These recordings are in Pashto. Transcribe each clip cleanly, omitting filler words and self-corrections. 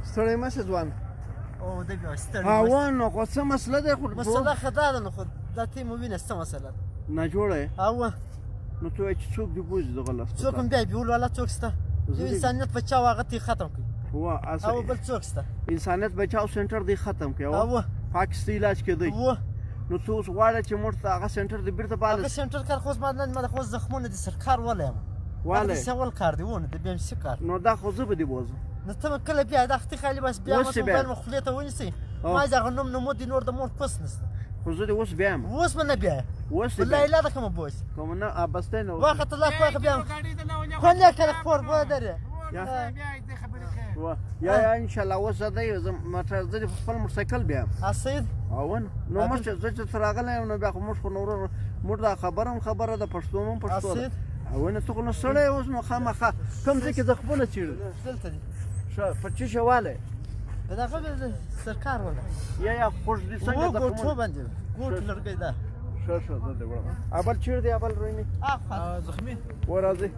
ستړی مه شې ځوان. او دی بیا ستړی اوه نو خو څه مسله دی خو مسله ښه دا ده نو خو دا ته یې مو وینې څه مسله ده ناجوړه یې اوه نو ته وایې چې څوک دې بوځي دغه هسپتال څوک هم بیا بیول والا څوک شته یو انسانیت بچاو هغه ته یې ختم کړي او بل څوک شته انسانیت بچاو سنټر دې ختم کړي اوه پاکستان علاج کېدی اوه نو ته اوس غواړې چې موږ ته هغه سنټر دې بېرته باله هغه سنټر کار خو اوس ما د خو زخمونه دي سرکار ولی یم والی داسې اول کار دی ونه د بیا ام سي کار نو دا خو زه به دې بوځم نو ته به کله بیا دا ختې خالي بس بیا موبایل مو خولې ته ونیسئ ما هغه نوم نمود دی نور د مور پس نشته خو زه دې اوس بیا یم اوس به نه بیا اوس دې والله لا ده کومه بوس کوم نه بس دی نو وخت الله کوه بیا خلک کله خور بو درې یا ان شاء الله اوس زه د موټر زه د خپل موټرسایکل بیا یم اسید اون نو موږ چې زه چې راغلی یم نو بیا خو موږ خو نور موږ دا خبره ده پښتو هم پښتو ده اونه ته خو نو سړی اوس نو خامخا کوم ځای کې زخمونه چیړي دلته دي په څه شی والی په دغه سرکار ولا یا خوږ دي څنګه ګوټو باندې ګوټ لرګی ده ښه زه دې وړم اول چیړ دی اول روینې زخمي ورځي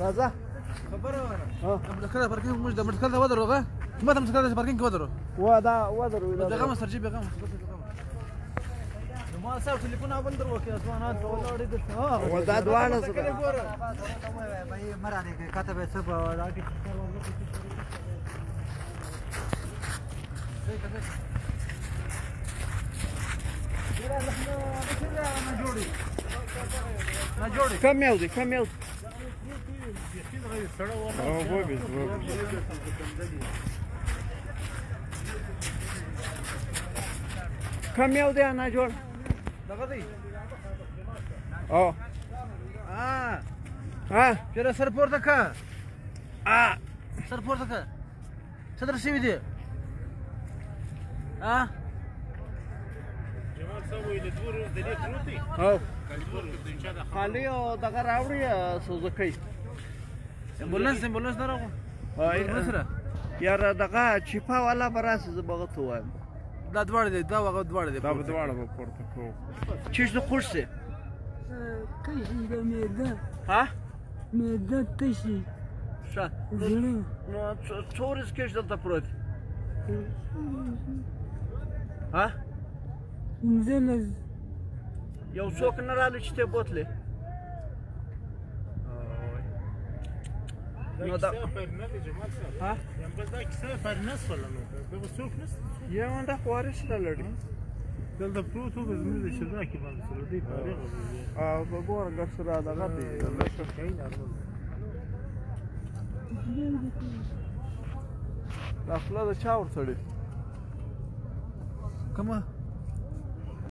راځه خبره وره مدکل پارکینګ موږ د مدکل ته ودرو ما ته مدکل ته پارکینګ ودرو و دا ودرو دغه مسترجی بغه ما صاحب ټلیفون اول درو کې اسوانات ولاړې ده و دا دواړه سره به مرانه کې کتابه څه په راکې کم یو دی کم یو کم یو دی نه جوړ دغه دی او چیرې سر پورته که سر پورته که څه در شوي دي خالي او دغه راوړي سوزکۍ امبولانس نه راغلو سره یاره دغه چیپا والا به راسي زه به هغه ته ووایم دا دواړه دی دا هغه دواړه دی دا به دواړه به پورته کوو چیش د خوږ سي تشي د معده معده تشي ښه نو څو ورځې کېږي دلته پروت پنځلس یو څوک نه راغلی چې ته یې بوتلې نو دا یا منډه خو وارث نه لري دلته پروت و به زموږ د شرناکې باندې سره دی فارغ او به ګوره ګډ سره دغه دی دا خوله د چا ورسړې کومه